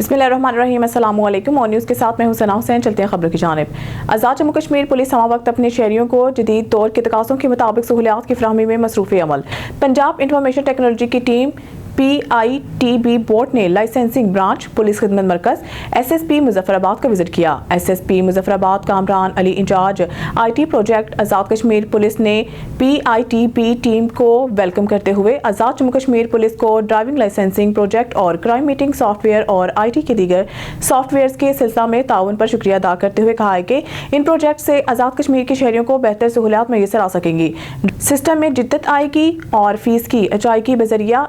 बिस्मिल्लाहिर्रहमानिर्रहीम। अस्सलाम वालेकुम। और न्यूज़ के साथ मैं हुसैना हुसैन। चलते हैं खबरों की जानिब। आज़ाद जम्मू कश्मीर पुलिस हमा वक्त अपने शहरियों को जदीद दौर के तकाज़ों के मुताबिक सहूलियात की फराहमी में मसरूफ़ अमल। पंजाब इंफॉर्मेशन टेक्नोलॉजी की टीम PITB बोर्ड ने लाइसेंसिंग ब्रांच, पुलिस खिदमत मरकज, SSP मुजफ्फराबाद का विजिट किया। SSP Muzaffarabad Kamran Ali incharge IT project Azad Kashmir police ने PITB टीम को वेलकम करते हुए आज़ाद जम्मू कश्मीर पुलिस को ड्राइविंग लाइसेंसिंग प्रोजेक्ट और क्राइम मीटिंग सॉफ्टवेयर और IT के दीगर सॉफ्टवेयर के सिलसिला में ताउन पर शुक्रिया अदा करते हुए कहा है कि इन प्रोजेक्ट से आज़ाद कश्मीर के शहरियों को बेहतर सहूलियात मैसर आ सकेंगी, सिस्टम में जिद्दत आएगी और फीस की अदायगी बजरिया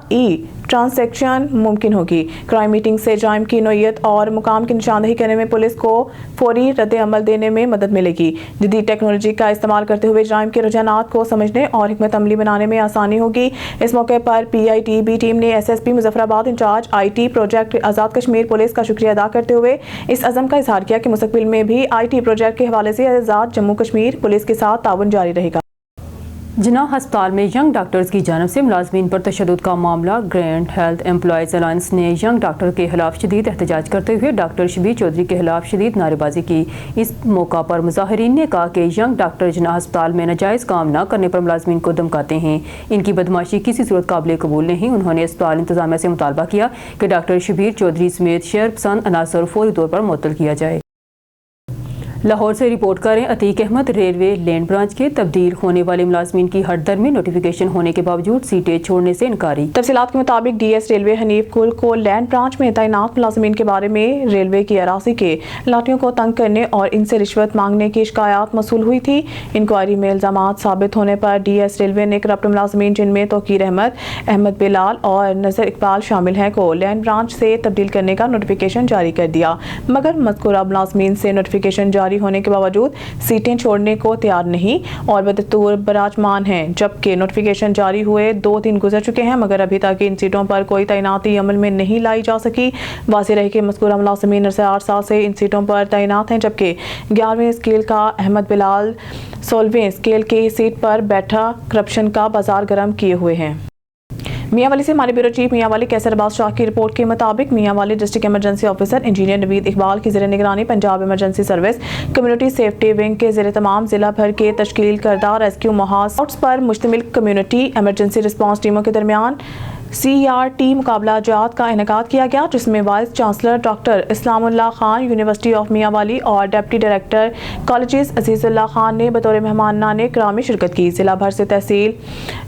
ट्रांसैक्शन मुमकिन होगी। क्राइम मीटिंग से जाइम की नोयत और मुकाम की निशानदही करने में पुलिस को फौरी रद्द अमल देने में मदद मिलेगी। जदीद टेक्नोलॉजी का इस्तेमाल करते हुए जाइम के रुझानात को समझने और हिकमत अमली बनाने में आसानी होगी। इस मौके पर PITB टीम ने SSP Muzaffarabad incharge IT project Azad Kashmir police का शुक्रिया अदा करते हुए इस अज़म का इजहार किया कि मुस्तकबिल में भी IT प्रोजेक्ट के हवाले से आज़ाद जम्मू कश्मीर पुलिस के साथ ताउन जारी रहेगा। जिन्नाह अस्पताल में यंग डॉक्टर्स की जानिब से मुलाजमीन पर तशद्दुद का मामला। ग्रैंड हेल्थ एम्प्लॉयज़ अलायंस ने यंग डॉक्टर के खिलाफ शदीद एहतजाज करते हुए डॉक्टर शबीर चौधरी के खिलाफ शदीद नारेबाजी की। इस मौका पर मुजाहिरीन ने कहा कि यंग डॉक्टर जिन्नाह अस्पताल में नाजायज़ काम न करने पर मुलाजमीन को धमकाते हैं। इनकी बदमाशी किसी सूरत काबिल कबूल नहीं। उन्होंने अस्पताल इंतजामिया से मुतालबा किया कि डॉक्टर शबीर चौधरी समेत शहर पसंद अनासर फौरी तौर पर मुअत्तल किया जाए। लाहौर से रिपोर्ट करें Atiq Ahmed. Railway land branch के तब्दील होने वाले मुलाजमीन की हर दर में नोटिफिकेशन होने के बावजूद सीटें छोड़ने से इनकारी। तफसीलात के मुताबिक DS रेलवे हनीफ कुल को लैंड ब्रांच में तैनात मुलाजमीन के बारे में रेलवे की अराजी के लाठियों को तंग करने और इनसे रिश्वत मांगने की शिकायत मौसूल हुई थी। इंक्वायरी में इल्जामात साबित होने पर DS रेलवे ने करप्ट मुलाजमीन, जिनमें तौकीर अहमद, अहमद बिलाल और नजर इकबाल शामिल हैं, को लैंड ब्रांच से तब्दील करने का नोटिफिकेशन जारी कर दिया। मगर मज़कूरा मुलाजमीन से नोटिफिकेशन जारी होने के बावजूद सीटें छोड़ने को तैयार नहीं और बदस्तूर बराजमान हैं। जबकि नोटिफिकेशन जारी हुए 2 दिन गुजर चुके हैं मगर अभी तक इन सीटों पर कोई तैनाती अमल में नहीं लाई जा सकी। वाज़ेह रहे कि मज़कूरा मुलाज़मीन 8 साल से इन सीटों पर तैनात हैं, जबकि 11वें स्केल का अहमद बिलाल 16वें स्केल की सीट पर बैठा करप्शन का बाजार गर्म किए हुए हैं। मियांवाली से हमारे ब्यूरो चीफ मियांवाली कैसर अब्बास शाह की रिपोर्ट के मुताबिक Mianwali district emergency officer engineer Naveed Iqbal की ज़ेर निगरानी Punjab emergency service community safety wing के ज़ेर तमाम जिला भर के तश्कील करदा रेस्क्यू मुहिम पर मुश्तमिल कम्युनिटी इमरजेंसी रिस्पांस टीमों के दरमियान CRT मुकाबला जात का इनेकाद किया गया, जिसमें vice chancellor doctor Islamullah Khan university of Mianwali और deputy director colleges Azizullah Khan ने बतौर मेहमानान इकराम में शिरकत की। जिला भर से तहसील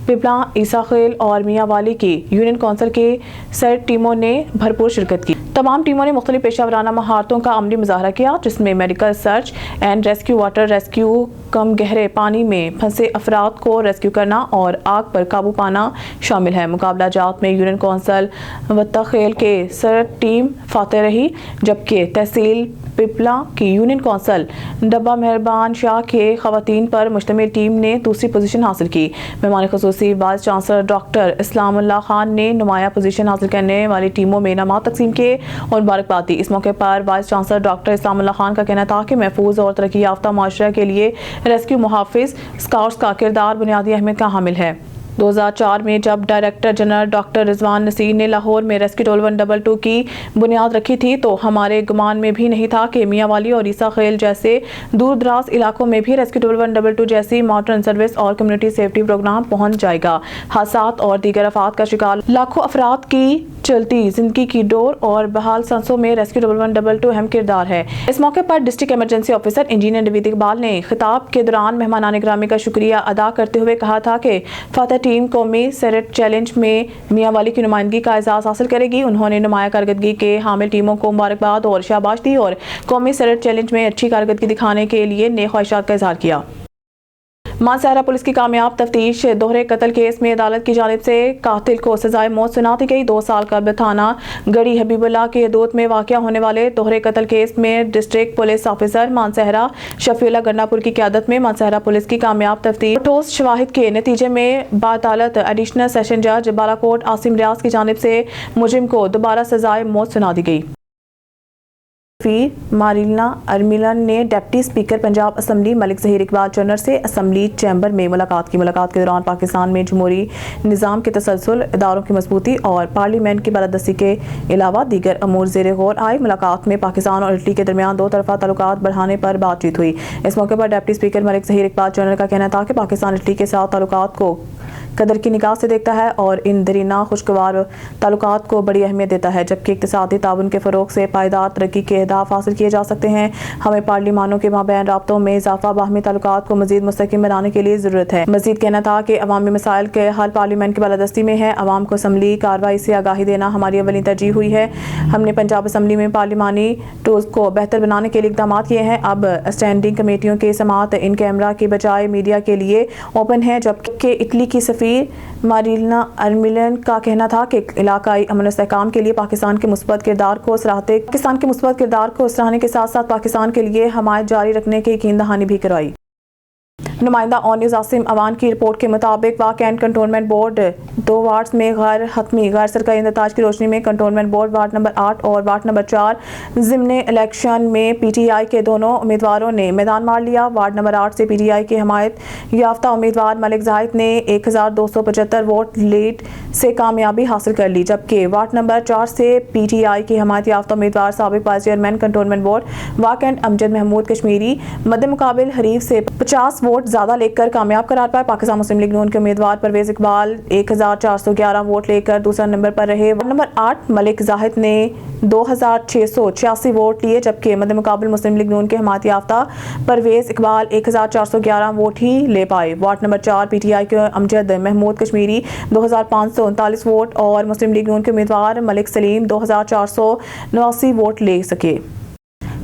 पिपला, ईसाखेल और मियांवाली की यूनियन काउंसिल के सर टीमों ने भरपूर शिरकत की। तमाम टीमों ने मुख्तलिफ पेशा वराना महारतों का अमली मुजाहरा किया, जिसमें medical search and rescue, water rescue, कम गहरे पानी में फंसे अफराद को रेस्क्यू करना और आग पर काबू पाना शामिल है। मुकाबला जात में यूनियन काउंसिल वत्ताखेल के सर टीम फातेह रही, जबकि तहसील पिपला की यूनियन काउंसिल डब्बा मेहरबान शाह के खवातीन पर मुश्तमिल टीम ने दूसरी पोजीशन हासिल की। मेहमान खुसूसी vice chancellor doctor Islamullah Khan ने नुमाया पोजीशन हासिल करने वाली टीमों में इनामात तकसीम किए और मुबारकबाद दी। इस मौके पर vice chancellor doctor Islamullah Khan का कहना था कि महफूज और तरक्की याफ्ता माशरा के लिए रेस्क्यू मुहाफिज स्काउट्स का किरदार बुनियादी अहमियत का हामिल है। 2004 में जब director general doctor Rizwan Naseer ने लाहौर में रेस्क्यू टोल 122 की बुनियाद रखी थी, तो हमारे गुमान में भी नहीं था कि मियांवाली और ईसाखेल जैसे दूर दराज इलाकों में भी रेस्क्यू टोल 122 जैसी मॉडर्न सर्विस और कम्युनिटी सेफ्टी प्रोग्राम पहुंच जाएगा। हादसात और दीगर आफात का शिकार लाखों अफराद की चलती जिंदगी की डोर और बहाल सांसों में रेस्क्यू टोल 122 अहम किरदार है। इस मौके पर district emergency officer engineer Naveed Iqbal ने खिताब के दौरान मेहमानान गिरामी का शुक्रिया अदा करते हुए कहा था कि फातेह टीम कौमी सेरेट चैलेंज में मियांवाली की नुमाइंदगी का एजाज हासिल करेगी। उन्होंने नुमाया कारकर्दगी के हामिल टीमों को मुबारकबाद और शाबाश दी और कौमी सेरेट चैलेंज में अच्छी कारकर्दगी दिखाने के लिए नेक ख्वाहिशात का इजहार किया। मानसहरा पुलिस की कामयाब तफ्तीश। दोहरे कत्ल केस में अदालत की जानिब से कातिल को सजाए मौत सुना दी गई। 2 साल कबल थाना गढ़ी हबीबुल्लाह के हदूद में वाक़या होने वाले दोहरे कत्ल केस में district police officer Mansehra Shafiullah Gandapur की क़यादत में मानसहरा पुलिस की कामयाब तफ्तीश ठोस शवाहिद के नतीजे में बाअदालत एडिशनल सेशन जज बालाकोट आसिम रियाज की जानिब से मुजरिम को दोबारा सजाए मौत सुना दी गई। मारिलना अर्मिलन ने deputy speaker Punjab assembly Malik Zaheer Iqbal Channar से असम्बली चैम्बर में मुलाकात की। मुलाकात के दौरान पाकिस्तान में जमहूरी निज़ाम के तसलसल, इदारों की मजबूती और पार्लियामेंट की बालादस्ती के अलावा दीगर अमूर ज़ेर गौर आए। मुलाकात में पाकिस्तान और इटली के दरमियान दो तरफा ताल्लुकात बढ़ाने पर बातचीत हुई। इस मौके पर डिप्टी स्पीकर मलिक ज़हीर इकबाल चन्नर का कहना था कि पाकिस्तान इटली के साथ ताल्लुकात को कदर की निगाह से देखता है और इन दरीना खुशगवार ताल्लुकात को बड़ी अहमियत देता है, जबकि इक़्तिसादी ताउन के फ़रोग़ से पायदार तरक्की के अहदाफ हासिल किए जा सकते हैं। हमें पार्लिमानों के माबैन राब्तों में इजाफा, बाहमी ताल्लुकात को मज़ीद मुस्तहकम बनाने के लिए ज़रूरत है। मज़ीद कहना था कि अवामी मसाइल के हल पार्लियामेंट की बालादस्ती में है। अवाम को असम्बली कार्रवाई से आगाही देना हमारी अवली तरजीह हुई है। हमने पंजाब असम्बली में पार्लिमानी टूल्स को बेहतर बनाने के लिए इक़दाम किए हैं। अब स्टैंडिंग कमेटियों की समाअत इन कैमरा के बजाय मीडिया के लिए ओपन है, जबकि इटली की सफ़ीर मारिलना अर्मिलन का कहना था कि इलाकाई अमन इस्तेहकाम के लिए पाकिस्तान के मुस्बत किरदार को सराहने के साथ साथ पाकिस्तान के लिए हमायत जारी रखने की यकीन दहानी भी करवाई। नुमाइंदा ऑन न्यूज़ आसिम अवान की रिपोर्ट के मुताबिक वाक़ एंड कंटोनमेंट बोर्ड 2 वार्ड्स में गैर हतमी गैर सरकारी इंतजाज की रोशनी में कंटोनमेंट बोर्ड वार्ड नंबर 8 और वार्ड नंबर 4 ज़िम्ने इलेक्शन में PTI के दोनों उम्मीदवारों ने मैदान मार लिया। वार्ड नंबर 8 से PTI के हमायत याफ्ता उम्मीदवार मलिक ज़ाहिद ने 1275 वोट लीड से कामयाबी हासिल कर ली, जबकि वार्ड नंबर 4 से PTI की हमायत याफ्ता उम्मीदवार साबिक वाइस चेयरमैन कंटोनमेंट बोर्ड वाक़ एंड अमजद महमूद कश्मीरी मद्दे मुकाबिल हरीफ से 50 वोट ज़्यादा लेकर कामयाब करार पाए। पाकिस्तान मुस्लिम लीग नून के उम्मीदवार परवेज इकबाल 1411 वोट लेकर दूसरा नंबर पर रहे। वार्ड नंबर 8 मलिक ज़ाहिद ने 2686 वोट लिए, जबकि मद्दे मुकाबिल मुस्लिम लीग नून के हमायत याफ्ता परवेज इकबाल 1411 वोट ही ले पाए। वार्ड नंबर 4 PTI के अमजद महमूद कश्मीरी 2539 वोट और मुस्लिम लीग नून के उम्मीदवार मलिक सलीम 2489 वोट ले सके।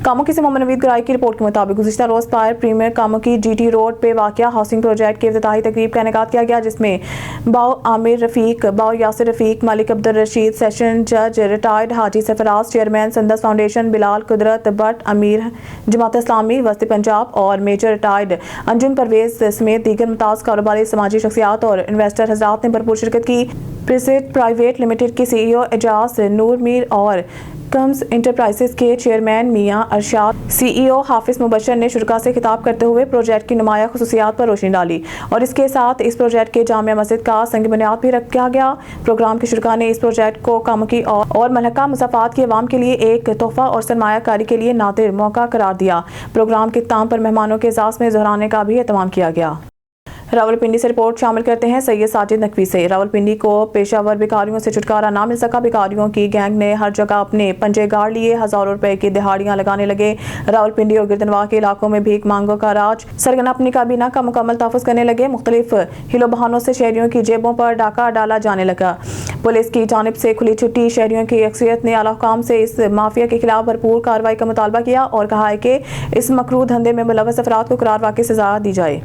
कामोकी से मोहम्मद नवीद गराई की रिपोर्ट के मुताबिक गुज़िश्ता रोज़ फायर प्रीमियर कामोकी GT रोड पे वाक़या हाउसिंग प्रोजेक्ट के इफ्तिताही तकरीब का इनेकाद किया गया, जिसमें बाओ आमिर रफ़ीक, बाओ यासिर रफ़ीक, मालिक अब्दुल रशीद, सेशन जज रिटायर्ड हाजी सरफराज, चेयरमैन संदस फाउंडेशन बिलाल कुदरत भट्ट, अमीर जमात इस्लामी वस्ती पंजाब और मेजर रिटायर्ड अंजुम परवेज समेत दीगर मुमताज़ कारोबारी समाजी शख्सियात और इन्वेस्टर हज़रात ने भरपूर शिरकत की। प्रिसिड प्राइवेट लिमिटेड के CEO एजाज नूर मीर और कम्स इंटरप्राइजेस के चेयरमैन मियां अरशाद, CEO हाफिज मुबशर ने शुरा से खिताब करते हुए प्रोजेक्ट की नुमाया खुसूसियात पर रोशनी डाली और इसके साथ इस प्रोजेक्ट के जामिया मस्जिद का संग बुनियाद भी रखा गया। प्रोग्राम के शुरा ने इस प्रोजेक्ट को कामकी और मलहका मुसाफात की अवाम के लिए एक तोहफा और सरमायाकारी के लिए नादिर मौका करार दिया। प्रोग्राम के इख्तिताम पर मेहमानों के एजाज़ में दोहराने का भी एहतमाम किया गया। रावलपिंडी से रिपोर्ट शामिल करते हैं सैयद साजिद नकवी से। रावलपिंडी को पेशावर भिखारियों से छुटकारा ना मिल सका। भिखारियों की गैंग ने हर जगह अपने पंजे गाड़ लिए, हजारों रुपए की दिहाड़ियां लगाने लगे। रावलपिंडी और गिरदनवाह के इलाकों में भीख मांगों का राज। सरगना अपनी काबीना का मुकम्मल तहफ़्फ़ुज़ करने लगे। मुख्तलिफ हिलो बहानों से शहरियों की जेबों पर डाका डाला जाने लगा। पुलिस की जानिब से खुली छुट्टी। शहरियों की अक्सरियत ने आला हुकाम से इस माफिया के खिलाफ भरपूर कार्रवाई का मुतालबा किया और कहा है कि इस मकरूह धंधे में मुलव्वस अफराद को करार वाक़ई सज़ा दी जाए।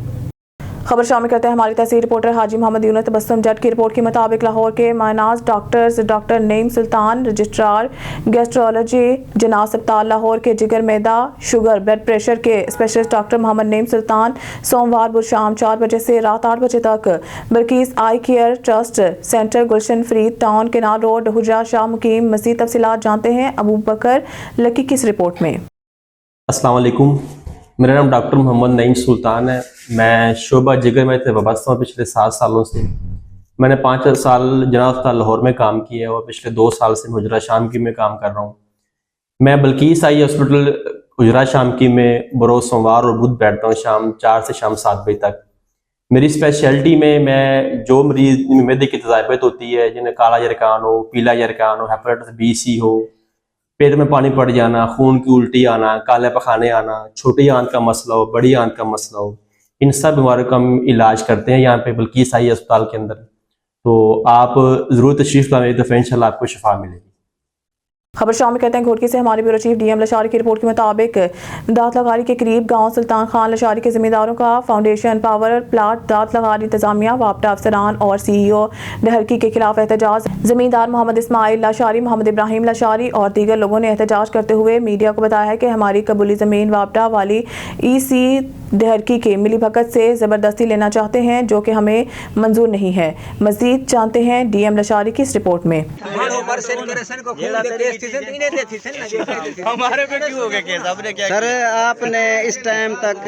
खबर शामिल करते हैं हमारी तहसील रिपोर्टर हाजी मोहम्मद यूनुस तबस्सुम जट की रिपोर्ट के मुताबिक लाहौर के मायनाज डॉक्टर्स डॉक्टर नईम सुल्तान, रजिस्ट्रार गैस्ट्रोलॉजी जनाब अस्पताल लाहौर के जिगर मैदा शुगर ब्लड प्रेशर के स्पेशलिस्ट डॉक्टर मोहम्मद नईम सुल्तान सोमवार बुध शाम 4 बजे से रात 8 बजे तक बल्कीस आई केयर ट्रस्ट सेंटर गुलशन फ्रीद टाउन केनाल रोड हुजरा शाह मुकीम। मज़ीद तफसीलात जानते हैं अबू बकर लकी की इस रिपोर्ट में। अस्सलाम वालेकुम, मेरा नाम डॉक्टर मोहम्मद नईम सुल्तान है। मैं शोबा जिगर में वाबस्ता हूँ पिछले 7 सालों से। मैंने 5 साल जनाब अस्पताल लाहौर में काम किया है और पिछले 2 साल से हुजरा शामकी में काम कर रहा हूँ। मैं बल्कीस आई हॉस्पिटल हुजरा शामकी में बरोज़ सोमवार और बुध बैठता हूँ शाम 4 से शाम 7 बजे तक। मेरी स्पेशलिटी में मैं जो मरीज मैदे की तजायबत होती है, जिन्हें काला यरकान हो, पीला यरकान हो, हेपेटाइटिस B-C हो, पेट में पानी पड़ जाना, खून की उल्टी आना, काले पखाने आना, छोटी आंत का मसला हो, बड़ी आंत का मसला हो, इन सब बीमारियों का हम इलाज करते हैं यहाँ पे बल्कीस आई अस्पताल के अंदर। तो आप ज़रूर तशरीफ़ लाएं, तो इंशाल्लाह आपको शिफा मिलेगी। खबर शामिल करते हैं घोटकी से। हमारे ब्यूरो चीफ DM लशारी की रिपोर्ट के मुताबिक दात लगारी के करीब गांव सुल्तान खान लशारी के जिम्मेदारों का फाउंडेशन पावर प्लाट दात लगारी इंतजामिया वापटा अफसरान और CEO डहरकी के खिलाफ एहतजाज। जमींदार मोहम्मद इस्माइल लशारी, मोहम्मद इब्राहिम लशारी और दीगर लोगों ने एहतजाज करते हुए मीडिया को बताया है कि हमारी कबूली ज़मीन वापटा वाली EC डहरकी के मिली भगत से ज़बरदस्ती लेना चाहते हैं, जो कि हमें मंजूर नहीं है। मज़ीद जानते हैं DM लशारी की इस रिपोर्ट में। हमारे पे क्यों हो गया केस? आपने क्या सर आपने इस टाइम तक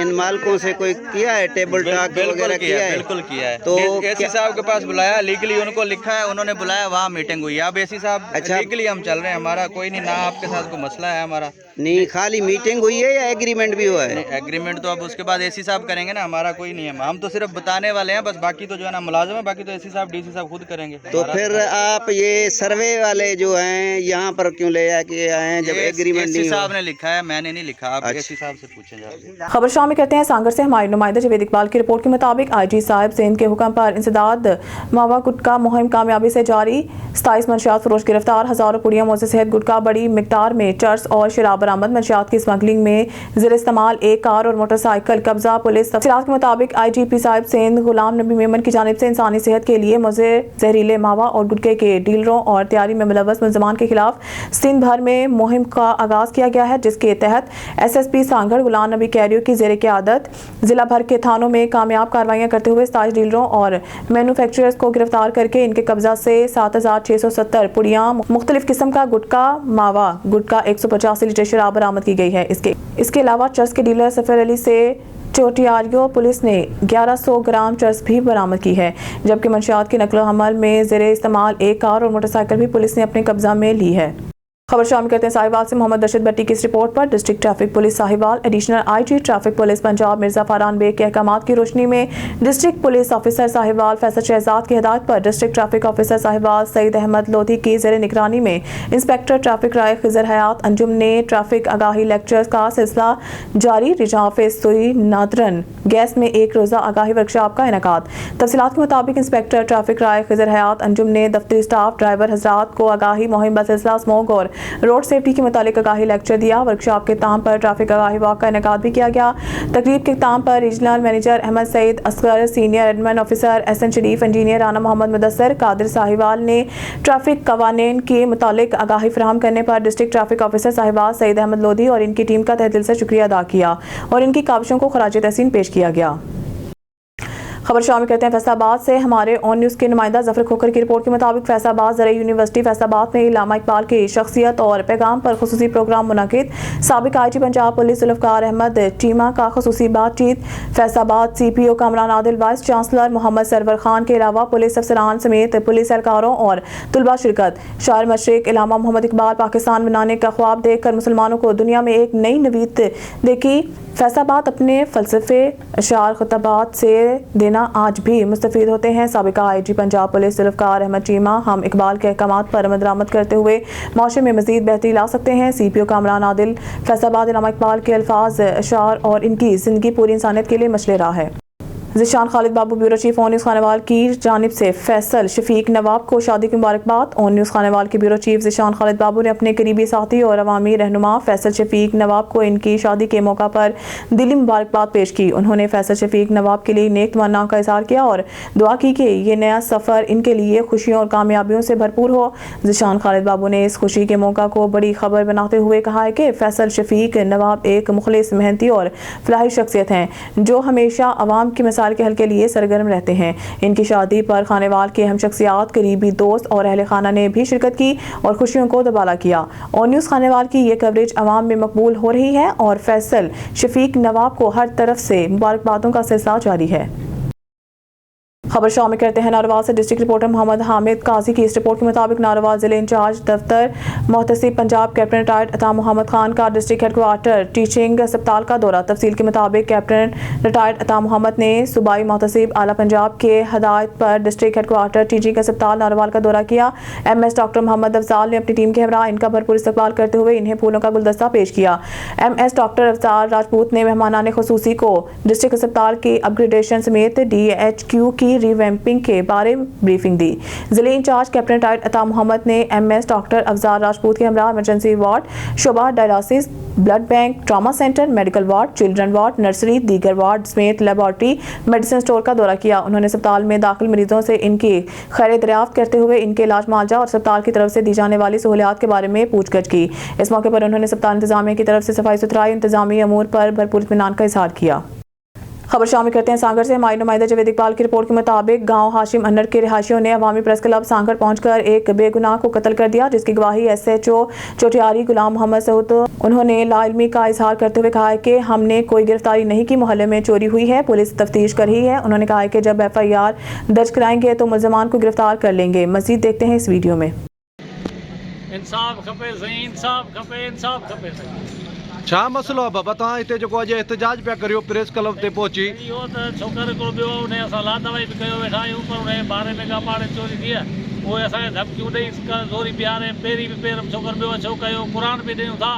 इन मालिकों से कोई किया है टेबल टॉक वगैरह किया है? बिल्कुल किया है। तो एसी साहब के पास बुलाया, लीगली उनको लिखा है, उन्होंने बुलाया, वहाँ मीटिंग हुई। अब एसी साहब अच्छा। लीगली हम चल रहे हैं, हमारा कोई नहीं, ना आपके साथ कोई मसला है हमारा। नहीं, खाली मीटिंग हुई है या एग्रीमेंट भी हुआ है? एग्रीमेंट तो अब उसके बाद एसी साहब करेंगे ना, हमारा कोई नहीं है। हम तो सिर्फ बताने वाले हैं बस, बाकी तो जो है ना मुलाजिम है, बाकी तो एसी साहब डीसी साहब खुद करेंगे। तो फिर आप ये सर्वे वाले जो हैं यहाँ पर क्यों ले आके आए हैं जब एग्रीमेंट एसी नहीं साहब हुआ? ने लिखा है, मैंने नहीं लिखा। आप अच्छा। एसी साहब से पूछें जाके। खबर शामिल करते हैं सांगर से। हमारे नुमाइंदा जावेद इकबाल की रिपोर्ट के मुताबिक आईजी साहिब सिंध के हुक्म पर इंसदाद मावा गुटका मुहिम कामयाबी से जारी। 27 मंशियात फरोश गिरफ्तार। हजारों पुड़ियां मुअज़्ज़ज़ सेहत गुटका बड़ी मिकदार में चर्स और शराब बरामद। मंशियात की स्मगलिंग में ज़ेर इस्तेमाल एक कार और मोटरसाइकिल कब्जा। पुलिस तफसीलात के मुताबिक IGP साहिब सिंध गुलाम नबी मेमन की जानिब से इंसानी सेहत के लिए मुज़र जहरीले मावा और गुटके के डीलरों और तैयारी में मुलव्वस मुल्ज़िमान के खिलाफ सिंध भर में मुहिम का आगाज किया गया है, जिसके तहत SSP सांगड़ गुलाम नबी कैरियो की ज़ेर क़यादत जिला भर के थानों में कामयाब कार्रवाइयाँ करते हुए 27 डीलरों और मैन्युफैक्चरर्स को गिरफ्तार करके इनके कब्जा से 7670 पुड़ियाँ मुख्तलिफ किस्म का गुटका मावा गुटका 185 लीटर शराब बरामद की गई है। इसके अलावा चर्स के डीलर सफर अली से चोटियारियो पुलिस ने 1100 ग्राम चर्स भी बरामद की है, जबकि मंशियात की नकलो हमल में ज़ेरे इस्तेमाल एक कार और मोटरसाइकिल भी पुलिस ने अपने कब्जा में ली है। खबर शामिल करते हैं साहिवाल से। मोहम्मद रशीद भट्टी की इस रिपोर्ट पर district traffic police Sahiwal additional IG traffic police Punjab Mirza Farhan Baig के अहकामात की रोशनी में district police officer Sahiwal Faisal Shahzad की हिदायत पर district traffic officer Sahiwal Saeed Ahmed Lodhi की ज़ेर निगरानी में इंस्पेक्टर ट्रैफिक राय खिजर हयात अंजुम ने ट्रैफिक आगाही लेक्चर्स का सिलसिला जारी। रिजाफ़ सुई नादरन गैस में एक रोज़ा आगाही वर्कशॉप का इनेकाद। तफसीलात के मुताबिक इंस्पेक्टर ट्रैफिक राय खिजर हयात अंजुम ने दफ्तरी स्टाफ ड्राइवर हजरात को आगाही मुहिम बसिलसिला स्मोक और रोड सेफ्टी के मुतालिक आगाही लेक्चर दिया। वर्कशॉप के ताम पर ट्रैफिक आगाही वॉक का इनेकाद भी किया गया। तकरीब के ताम पर regional manager Ahmed Saeed Asghar, senior admin officer SN Sharif, engineer Rana Mohammad Mudassar, Qadir Sahiwal ने ट्रैफिक कवानीन के मुतालिक आगाही फराहम करने पर district traffic officer Sahiwal Saeed Ahmed Lodhi और इनकी टीम का तहे दिल से शुक्रिया अदा किया और इनकी काविशों को खराज तहसीन पेश किया गया। खबर शामिल करते हैं फैसलाबाद से। हमारे ऑन न्यूज़ के नुमाइंदा जफर खोकर की रिपोर्ट के मुताबिक फैसलाबाद ज़राई यूनिवर्सिटी फैसलाबाद में इल्लामा इकबाल की शख्सियत और पैगाम पर खुसूसी प्रोग्राम मुनाकिद। साबिक IG पंजाब पुलिस जुल्फ़कार अहमद चीमा का खुसूसी बातचीत। Faisalabad CPO Kamran Adil, vice chancellor Mohammad Sarwar Khan के अलावा पुलिस अफसरान समेत पुलिस एहलकारों और तुलबा शिरकत। शायर मशरिक इल्लामा मोहम्मद इकबाल पाकिस्तान बनाने का ख्वाब देखकर मुसलमानों को दुनिया में एक नई नवीद देखी। फैसलाबाद अपने फ़लसफ़े अशार खुतबात से देना आज भी मुस्तफ़ीद होते हैं। साबिका IG पंजाब पुलिस जुल्फ़कार अहमद चीमा हम इकबाल के अहकामात पर अमल दरामद करते हुए माशरे में मज़ीद बेहतरी ला सकते हैं। CPO कामरान आदिल, फैसलाबाद इल्लामा इकबाल के अल्फाज अशार और इनकी ज़िंदगी पूरी इंसानियत के लिए मशले राह है। Zeeshan Khalid Babu bureau chief on news Khanewal की जानिब से फैसल शफीक नवाब को शादी की मुबारकबाद। ऑन न्यूज़ खानेवाल के ब्यूरो चीफ ज़िशान खालिद बाबू ने अपने करीबी साथी और अवामी रहनुमा फैसल शफीक नवाब को इनकी शादी के मौका पर दिली मुबारकबाद पेश की। उन्होंने फैसल शफीक नवाब के लिए नेक तमन्ना का इज़हार किया और दुआ की कि ये नया सफ़र इनके लिए खुशियों और कामयाबियों से भरपूर हो। ज़िशान खालिद बाबू ने इस खुशी के मौका को बड़ी खबर बनाते हुए कहा है कि फैसल शफीक नवाब एक मुखलिस, मेहनती और फलाही शख्सियत हैं जो हमेशा अवाम की मसाइल के हल के लिए सरगर्म रहते हैं। इनकी शादी पर खानेवाल के अहम शख्सियात, करीबी दोस्त और अहले खाना ने भी शिरकत की और खुशियों को दुबाला किया। और न्यूज़ खानेवाल की ये कवरेज अवाम में मकबूल हो रही है और फैसल शफीक नवाब को हर तरफ से मुबारकबादों का सिलसिला जारी है। खबर शामिल करते हैं नारोवाल से। डिस्ट्रिक्ट रिपोर्टर मोहम्मद हामिद काजी की इस रिपोर्ट के मुताबिक नारोवाल जिले इंचार्ज दफ्तर मोहतसिब पंजाब कैप्टन रिटायर्ड अता मोहम्मद खान का डिस्ट्रिक्ट हेडक्वार्टर टीचिंग अस्पताल का दौरा। तफसील के मुताबिक कैप्टन रिटायर्ड अता मोहम्मद ने सूबाई मोहतसिब आला पंजाब के हदायत पर डिस्ट्रिक्ट हेडक्वार्टर टीचिंग अस्पताल नारोवाल का दौरा किया। MS डॉक्टर मोहम्मद अफजाल ने अपनी टीम के हमरा इनका भरपूर इस्तकबाल करते हुए इन्हें फूलों का गुलदस्ता पेश किया। MS डॉक्टर अफजाल राजपूत ने मेहमानाने खुसूसी को डिस्ट्रिक्ट अस्पताल की अपग्रेडेशन समेत DHQ की रिवैम्पिंग के बारे में ब्रीफिंग दी। जिले इंचार्ज कैप्टन रिटायर्ड अता मोहम्मद ने MS डॉक्टर अफजाल राजपूत के हमरा इमरजेंसी वार्ड, शोबा dialysis, blood bank, trauma centre, medical ward, children ward, nursery, दीगर वार्ड समेत लेबॉर्ट्री, मेडिसिन स्टोर का दौरा किया। उन्होंने अस्पताल में दाखिल मरीजों से इनकी खैर दरियाफ्त करते हुए इनके इलाज मुआवजा और अस्पताल की तरफ से दी जाने वाली सहूलियात के बारे में पूछगछ की। इस मौके पर उन्होंने अस्पताल इंतजामिया की तरफ से सफाई सुथराई इंतजामी अमूर पर भरपूर इत्मीनान का इजहार किया। खबर शामिल करते हैं सांगड़ से। हमारे नुमाइंदा जावेद इकबाल की रिपोर्ट के मुताबिक गांव हाशिम अन्नर के रिहायशियों ने अवामी प्रेस क्लब सांगड़ पहुंचकर एक बेगुनाह को कत्ल कर दिया, जिसकी गवाही SHO चोटियारी गुलाम मोहम्मद सऊद। उन्होंने लाइल्मी का इजहार करते हुए कहा है कि हमने कोई गिरफ्तारी नहीं की, मोहल्ले में चोरी हुई है, पुलिस तफ्तीश कर रही है। उन्होंने कहा है कि जब FIR दर्ज कराएंगे तो मुल्ज़मान को गिरफ्तार कर लेंगे। मज़ीद देखते हैं इस वीडियो में। इंसाफ खपे सही, इंसाफ खपे, इंसाफ खपे सही। छा मसलो आहे बाबा? तव्हां हिते जेको अॼु एहतजाज पिया करियो प्रेस क्लब ते पहुची? इहो त छोकिरे को ॿियो उन असां लादवाई बि कयो वेठा आहियूं, पर उन ॿारहें मेगा पाड़े चोरी थी आहे। उहे असांखे धमकियूं ॾेई ज़ोरी बीहारे, पहिरीं बि पेर छोकिरो ॿियो छो कयो, क़ुर बि ॾियूं था,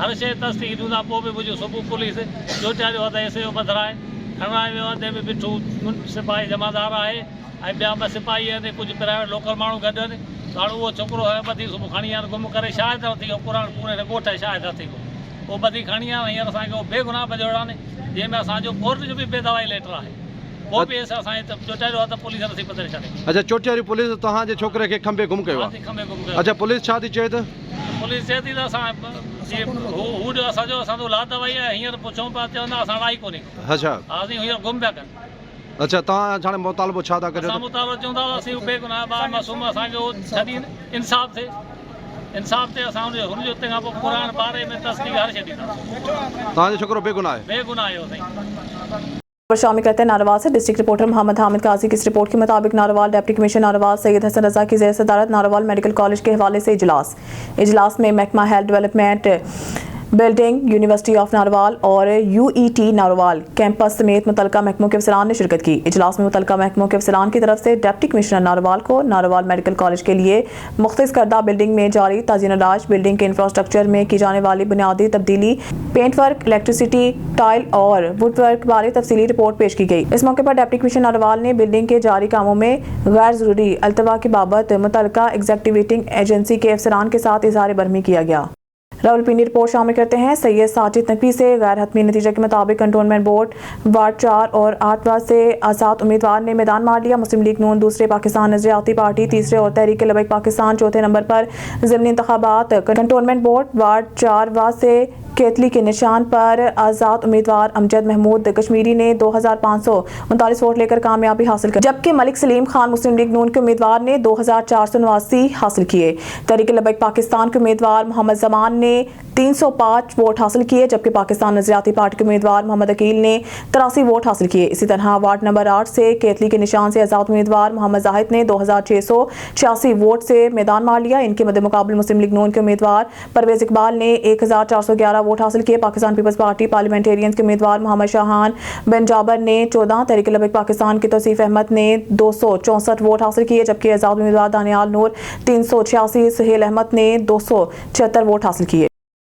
हर शइ तस्दीक ॾियूं था, पोइ बि मुंहिंजो सुबुह पुलिस चोटियारियो आहे त SHO बदिराए खणाए वियो आहे, जंहिंमें बिठू सिपाही जमादार आहे ऐं ॿिया 2 सिपाही आहिनि, कुझु प्राइवेट लोकल माण्हू गॾु आहिनि। हाणे उहो छोकिरो ॿधी सुबुह खणी आहिनि, गुम करे शायदि न थी वियो, क़ुर पूरे ॻोठ शायदि न थी वियो, वो बदी खणी आहे। हींअर असांखे उहो बेगुनाह बजोड़ा ने, जंहिंमें असांजो कोर्ट जो बि बेदवाई लेटर आहे, वो बि असांजे चोटियारियो आहे त पुलिस नथी पधरे छॾे। अच्छा, चोटियारी पुलिस तव्हांजे छोकिरे खे खंबे गुम कयो आहे? खंबे गुम कयो। अच्छा, पुलिस छा थी चए त? पुलिस चए थी त असां हू जो असांजो लादवाई आहे, हींअर पुछूं पिया, चवंदा असां अड़ाई कोन्हे। अच्छा, असीं हींअर गुम पिया कनि। अच्छा, तव्हां हाणे मुतालबो छा था करियो? असां मुतालबो चवंदा असीं बेगुनाह ॿार मासूम, असांखे उहो छॾी इंसाफ़ थिए, इंसाफ़ ते असां हुनजो तंहिंखां पोइ क़ुर बारे में तस्दीक हर शइ ॾींदासीं। तव्हांजो छोकिरो बेगुनाह आहे? बेगुनाह आहे साईं। शामिल करते हैं नारोवाल से। डिस्ट्रिक्ट रिपोर्टर मोहम्मद हामिद काजी की इस रिपोर्ट के मुताबिक नारोवाल डिप्टी कमिश्नर नारोवाल सैयद हसन रजा की ज़ेर सदारत नारोवाल मेडिकल कॉलेज के हवाले से इजलास में महकमा health development, building, university of Narowal और UET नारोवाल कैंपस समेत मुतलका महकमों के अफसरान ने शिरकत की। इजलास में मुतलका महकमों के अफसरान की तरफ से डिप्टी कमिश्नर नारोवाल को नारोवाल मेडिकल कॉलेज के लिए मुख्तस करदा बिल्डिंग में जारी ताज़ीन अराज बिल्डिंग के इंफ्रास्ट्रक्चर में की जाने वाली बुनियादी तब्दीली, पेंट वर्क, इलेक्ट्रिसिटी, टाइल और वुड वर्क बारे तफसीली रिपोर्ट पेश की गई। इस मौके पर डिप्टी कमिश्नर नारोवाल ने बिल्डिंग के जारी कामों में गैर जरूरी अल्तवा की बाबत मुतलका एग्जीक्यूटिव एजेंसी के अफसरान के साथ इजहार बरहमी किया गया। रावलपिंडी रिपोर्ट शामिल करते हैं सैयद साजिद नकवी से। गैर हतमी नतीजे के मुताबिक कंटोनमेंट बोर्ड वार्ड 4 और 8 वार्ड से आज़ाद उम्मीदवार ने मैदान मार लिया। मुस्लिम लीग नून दूसरे, पाकिस्तान नजरियाती पार्टी तीसरे और तहरीक लबैक पाकिस्तान चौथे नंबर पर। ज़िमनी इंतखाबात कंटोनमेंट बोर्ड वार्ड 4 वार्ड से केतली के निशान पर आज़ाद उम्मीदवार अमजद महमूद कश्मीरी ने 2539 वोट लेकर कामयाबी हासिल की, जबकि मलिक सलीम खान मुस्लिम लीग नून के उम्मीदवार ने 2489 हासिल किए। तहरीक लबैक पाकिस्तान के उम्मीदवार मोहम्मद जमान ने 305 वोट हासिल किए, जबकि पाकिस्तान नजरियाती पार्टी के उम्मीदवार मोहम्मद अकील ने 83 वोट हासिल किए। इसी तरह वार्ड नंबर 8 से केतली के निशान से आज़ाद उम्मीदवार मोहम्मद जाहिद ने 2686 वोट से मैदान मार लिया। इनके मद्दे मुकाबले मुस्लिम लीग नून के उम्मीदवार परवेज इकबाल ने 1411 वोट हासिल किए। पाकिस्तान पीपल्स पार्टी पार्लियामेंटेरियंस के उम्मीदवार मोहम्मद शाहान बिन जाबर ने 14, तहरीक लबैक पाकिस्तान के तौसीफ अहमद ने 264 वोट हासिल किए, जबकि आज़ाद उम्मीदवार दानियाल नूर 386, सुहेल अहमद ने 276 वोट हासिल किए।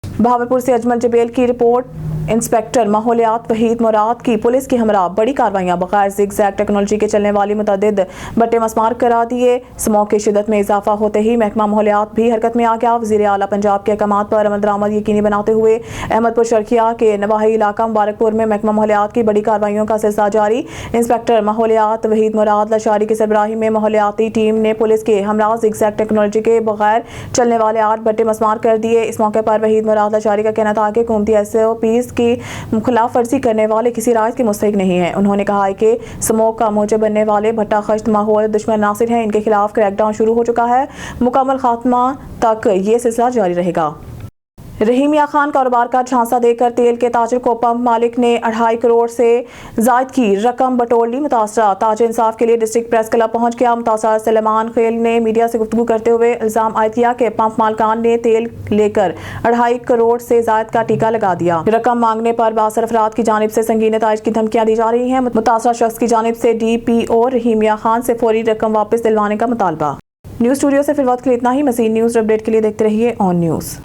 बहावलपुर से अजमल जबेल की रिपोर्ट। इंस्पेक्टर माहौलियात वहीद मुराद की पुलिस की हमरा बड़ी कार्रवाइयां बगैर ज़िगज़ैग टेक्नोलॉजी के चलने वाली मुतअद्दिद बट्टे मस्मार करा दिए। स्मोक की शिद्दत में इजाफा होते ही महकमा माहौलियात भी हरकत में आ गया। वज़ीर आला पंजाब के अहकामात पर अमल दरामद यकीनी बनाते हुए अहमदपुर शर्खिया के नवाही इलाका मुबारकपुर में महकमा माहौलियात की बड़ी कार्रवाइयों का सिलसिला जारी। इंस्पेक्टर माहौलियात वहीद मुराद लशारी की सरबराही में माहौलियाती टीम ने पुलिस के हमरा ज़िगज़ैग टेक्नोलॉजी के बगैर चलने वाले 8 बट्टे मस्मार कर दिए। इस मौके पर वहीद मुराद लशारी का कहना था कि हुकूमती SOPs की खिलाफ वर्जी करने वाले किसी राज के मुस्तहिक नहीं है। उन्होंने कहा है कि स्मोक का मौजब बनने वाले भट्टा खश्त माहौल दुश्मन नासिर हैं, इनके खिलाफ क्रैकडाउन शुरू हो चुका है। मुकम्मल खात्मा तक ये सिलसिला जारी रहेगा। रहीम मियां खान कारोबार का झांसा देकर तेल के ताजर को पंप मालिक ने 2.5 करोड़ से जायद की रकम बटोर ली। मुतासरा ताजर इंसाफ के लिए डिस्ट्रिक्ट प्रेस क्लब पहुंच गया। मुतासरा सलेमान खेल ने मीडिया से गुफ्तगू करते हुए इल्जाम आयद किया कि पंप मालकान ने तेल लेकर 2.5 करोड़ से जायद का टीका लगा दिया। रकम मांगने पर बासर अफराद की जानिब से संगीन नताइज की धमकियां दी जा रही हैं। मुतासरा शख्स की जानिब से DPO रहीम मियां खान से फौरी रकम वापस दिलवाने का मुतालबा। न्यूज़ स्टूडियो से फिर वक्त के लिए इतना ही। मज़ीद न्यूज़ अपडेट के लिए देखते रहिए ऑन न्यूज़।